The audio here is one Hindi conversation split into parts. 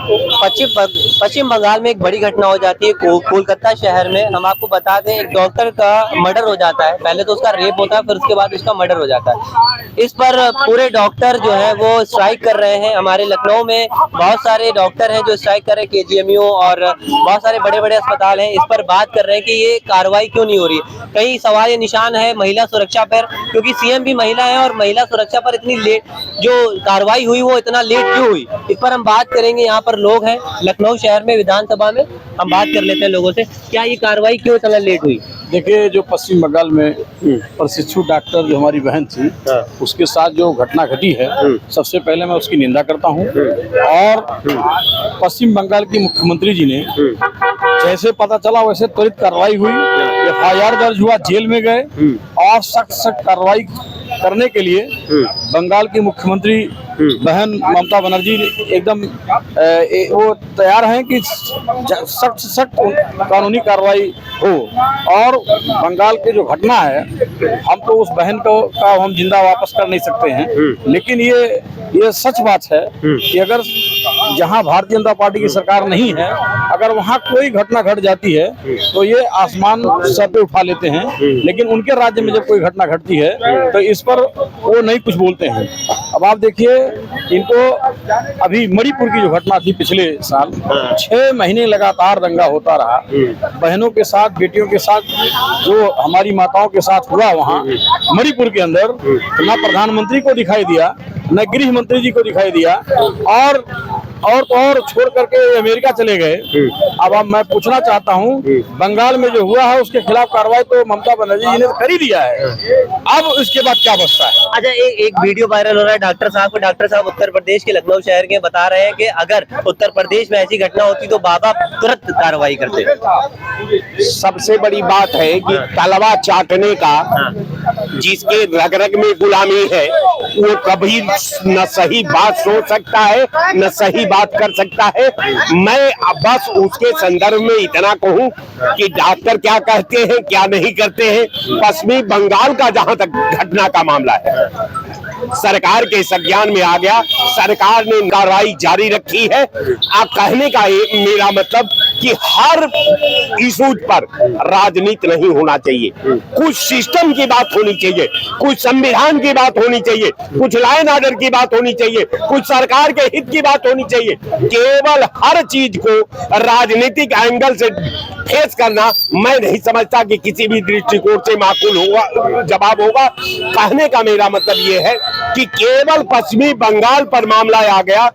पश्चिम बंगाल में एक बड़ी घटना हो जाती है कोलकाता शहर में। हम आपको बता दें, एक डॉक्टर का मर्डर हो जाता है। पहले तो उसका रेप होता है, फिर उसके बाद उसका मर्डर हो जाता है। इस पर पूरे डॉक्टर जो है वो स्ट्राइक कर रहे हैं। हमारे लखनऊ में बहुत सारे डॉक्टर हैं जो स्ट्राइक कर रहे हैं, केजीएमयू और बहुत सारे बड़े बड़े अस्पताल हैं। इस पर बात कर रहे हैं कि ये कार्रवाई क्यों नहीं हो रही। कई सवाल निशान है महिला सुरक्षा पर, क्योंकि सीएम भी महिला है और महिला सुरक्षा पर इतनी लेट जो कार्रवाई हुई वो इतना लेट क्यों हुई, इस पर हम बात करेंगे। यहाँ पर लोग हैं लखनऊ शहर में, विधानसभा में। हम बात कर लेते हैं लोगों से, क्या ये कार्रवाई क्यों इतना लेट हुई। देखिए, जो पश्चिम बंगाल में प्रशिक्षु डॉक्टर जो हमारी बहन थी, उसके साथ जो घटना घटी है, सबसे पहले मैं उसकी निंदा करता हूं। और पश्चिम बंगाल की मुख्यमंत्री जी ने जैसे पता चला वैसे त्वरित कार्रवाई हुई, एफआईआर दर्ज हुआ, जेल में गए और सख्त कार्रवाई करने के लिए बंगाल की मुख्यमंत्री बहन ममता बनर्जी एकदम वो तैयार हैं कि सख्त कानूनी कार्रवाई हो। और बंगाल की जो घटना है, हम तो उस बहन को हम जिंदा वापस कर नहीं सकते हैं, लेकिन ये सच बात है कि अगर जहां भारतीय जनता पार्टी की सरकार नहीं है, अगर वहां कोई घटना घट जाती है तो ये आसमान सर पे उठा लेते हैं, लेकिन उनके राज्य में जब कोई घटना घटती है तो इस पर वो नहीं कुछ बोलते हैं। अब आप देखिए, इनको अभी मणिपुर की जो घटना थी पिछले साल, 6 महीने लगातार दंगा होता रहा, बहनों के साथ, बेटियों के साथ, जो हमारी माताओं के साथ हुआ वहाँ मणिपुर के अंदर, न प्रधानमंत्री को दिखाई दिया, न गृह मंत्री जी को दिखाई दिया, और छोड़ करके अमेरिका चले गए। अब मैं पूछना चाहता हूं, बंगाल में जो हुआ है उसके खिलाफ कार्रवाई तो ममता बनर्जी जी ने कर ही दिया है, अब इसके बाद क्या बचता है। अच्छा, एक वीडियो वायरल हो रहा है डॉक्टर साहब उत्तर प्रदेश के लखनऊ शहर के बता रहे हैं कि अगर उत्तर प्रदेश में ऐसी घटना होती तो बाबा तुरंत कार्रवाई करते। सबसे बड़ी बात है कि तलवा चाटने का जिसके रग रग में गुलामी है, वो कभी न सही बात सोच सकता है न सही बात कर सकता है। मैं बस उसके संदर्भ में इतना कहूं कि डॉक्टर क्या कहते हैं क्या नहीं करते हैं, पश्चिमी बंगाल का जहां तक घटना का मामला है, सरकार के संज्ञान में आ गया, सरकार ने कार्रवाई जारी रखी है। आप कहने का मेरा मतलब कि हर इशूज पर राजनीति नहीं होना चाहिए, कुछ सिस्टम की बात होनी चाहिए, कुछ संविधान की बात होनी चाहिए, कुछ लॉ एंड ऑर्डर की बात होनी चाहिए, कुछ सरकार के हित की बात होनी चाहिए। केवल हर चीज को राजनीतिक एंगल से फेस करना मैं नहीं समझता कि किसी भी दृष्टिकोण से माकूल होगा, जवाब होगा। कहने का मेरा मतलब ये है कि केवल पश्चिमी बंगाल पर मामला आ गया,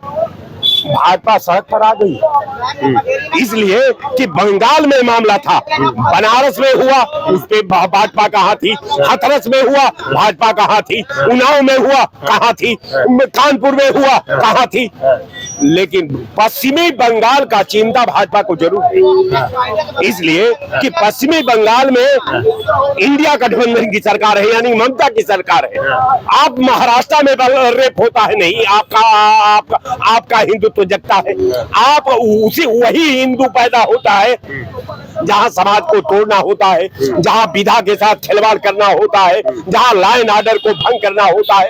भाजपा सड़क पर आ गई, इसलिए कि बंगाल में मामला था, बनारस में हुआ उस पे भाजपा कहाँ थी, हाथरस में हुआ भाजपा कहाँ थी, उन्नाव में हुआ कहाँ थी, कानपुर में हुआ कहाँ थी, लेकिन पश्चिमी बंगाल का चिंता भाजपा को जरूर है, इसलिए कि पश्चिमी बंगाल में इंडिया गठबंधन की सरकार है, यानी ममता की सरकार है। आप महाराष्ट्र में रेप होता है नहीं, आपका हिंदुत्व जगता है, आप वही हिंदू पैदा होता है जहां समाज को तोड़ना होता है, जहां विधा के साथ खिलवाड़ करना होता है, जहां लॉ एंड ऑर्डर को भंग करना होता है।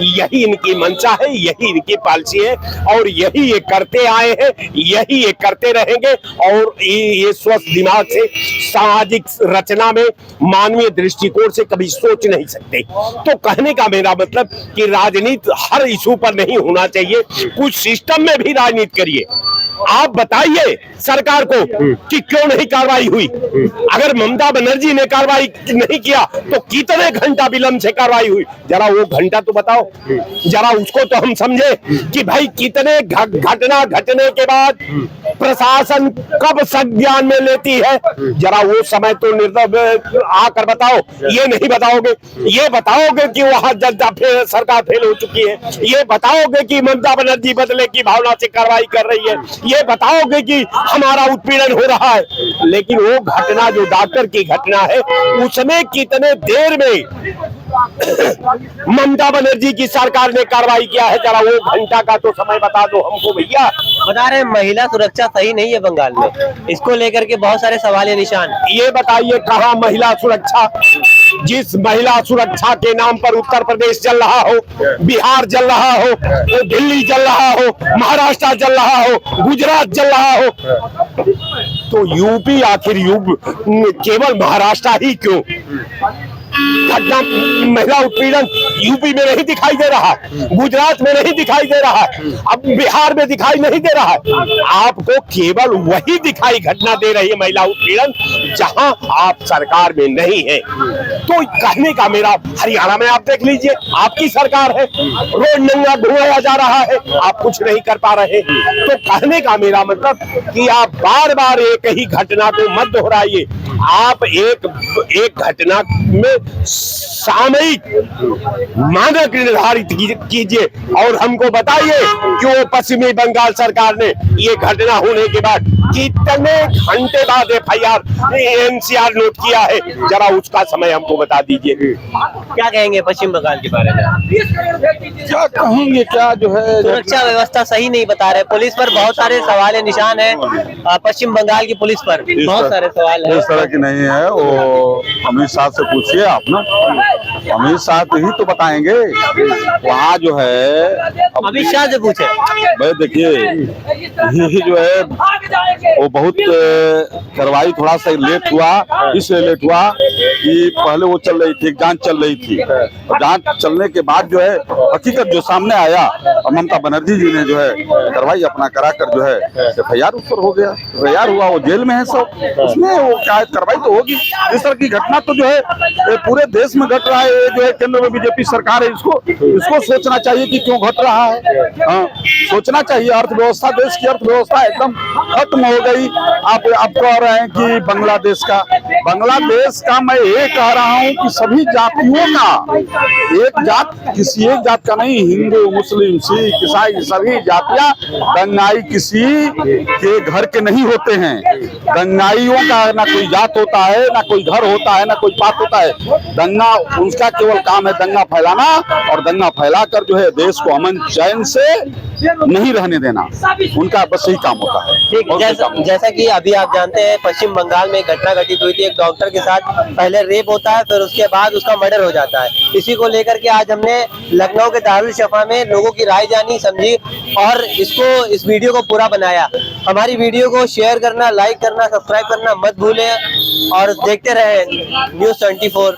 यही इनकी मंशा है, यही इनकी पॉलिसी है और यही ये करते आए हैं, यही ये करते रहेंगे। और ये स्वस्थ दिमाग से सामाजिक रचना में मानवीय दृष्टिकोण से कभी सोच नहीं सकते। तो कहने का मेरा मतलब कि राजनीति हर इशू पर नहीं होना चाहिए, कुछ सिस्टम में भी राजनीति करिए। आप बताइए सरकार को कि क्यों नहीं कार्रवाई हुई। अगर ममता बनर्जी ने कार्रवाई नहीं किया तो कितने घंटा विलंब से कार्रवाई हुई, जरा वो घंटा तो बताओ, जरा उसको तो हम समझे कि भाई कितने घटना घटने के बाद प्रशासन कब संज्ञान में लेती है, जरा वो समय तो निर्णय आकर बताओ। ये नहीं बताओगे, ये बताओगे कि वहां जनता सरकार फेल हो चुकी है, ये बताओगे कि ममता बनर्जी बदले की भावना से कार्रवाई कर रही है, ये बताओगे कि हमारा उत्पीड़न हो रहा है, लेकिन वो घटना जो डॉक्टर की घटना है उसमें कितने देर में ममता बनर्जी की सरकार ने कार्रवाई किया है, जरा वो घंटा का तो समय बता दो हमको भैया। बता रहे महिला सुरक्षा सही नहीं है बंगाल में, इसको लेकर के बहुत सारे सवाल निशान। ये बताइए कहाँ महिला सुरक्षा, जिस महिला सुरक्षा के नाम पर उत्तर प्रदेश जल रहा हो, बिहार जल रहा हो, तो दिल्ली जल रहा हो, महाराष्ट्र जल रहा हो, गुजरात जल रहा हो, तो यूपी आखिर केवल महाराष्ट्र ही क्यों? घटना महिला उत्पीड़न यूपी में नहीं दिखाई दे रहा है, गुजरात में नहीं दिखाई दे रहा है, अब बिहार में दिखाई नहीं दे रहा है। आपको केवल वही दिखाई घटना दे रही है महिला उत्पीड़न जहां आप सरकार में नहीं है। तो कहने का मेरा, हरियाणा में आप देख लीजिए, आपकी सरकार है, रोड नंगा घुमाया जा रहा है, आप कुछ नहीं कर पा रहे। तो कहने का मेरा मतलब कि आप बार बार एक ही घटना को मत दोहराइए, आप एक घटना में सामयिक मानक निर्धारित कीजिए और हमको बताइए कि वो पश्चिमी बंगाल सरकार ने ये घटना होने के बाद कितने घंटे बाद FIR NCR नोट किया है, जरा उसका समय हमको बता दीजिए। क्या कहेंगे पश्चिम बंगाल के बारे में? क्या कहेंगे, क्या जो है सुरक्षा व्यवस्था सही नहीं बता रहे, पुलिस पर बहुत सारे सवाल निशान है, पश्चिम बंगाल की पुलिस पर बहुत सारे सवाल है। इस तरह की नहीं है, वो अमित शाह से पूछिए आप ना, अमित शाह ही तो बताएंगे। वहाँ जो है अमित शाह से पूछे भाई, देखिए ये जो है वो बहुत कार्रवाई थोड़ा सा लेट हुआ, इसलिए लेट हुआ कि पहले वो चल रही थी, जांच चल रही थी, और जांच चलने के बाद जो है हकीकत जो सामने आया, और ममता बनर्जी जी ने जो है कार्रवाई अपना कराकर जो है FIR उस पर हो गया, FIR हुआ, वो जेल में है सब, उसमें वो क्या है कार्रवाई तो होगी। इस तरह की घटना तो जो है पूरे देश में घट रहा है, ये जो है केंद्र में BJP सरकार है, इसको सोचना चाहिए कि क्यों घट रहा है। हाँ, सोचना चाहिए। अर्थव्यवस्था, देश की अर्थव्यवस्था एकदम खत्म हो गई। आप कह रहे हैं कि बांग्लादेश का मैं ये कह रहा हूँ कि सभी जातियों का, एक जात किसी एक जात का नहीं, हिंदू मुस्लिम सिख ईसाई सभी जातियां, दंगाई किसी के घर के नहीं होते हैं। दंगाइयों का ना कोई जात होता है, ना कोई घर होता है, ना कोई पात होता है। दंगा उनका केवल काम है दंगा फैलाना, और दंगा फैलाकर जो है देश को अमन चैन से नहीं रहने देना, उनका बस यही काम होता है। ठीक, जैसा कि अभी आप जानते हैं पश्चिम बंगाल में घटना घटित हुई थी, एक डॉक्टर के साथ पहले रेप होता है, फिर उसके बाद उसका मर्डर हो जाता है। इसी को लेकर के आज हमने लखनऊ के दारुल शफा में लोगों की राय जानी, समझी और इस वीडियो को पूरा बनाया। हमारी वीडियो को शेयर करना, लाइक करना, सब्सक्राइब करना मत भूलें और देखते रहे News 24।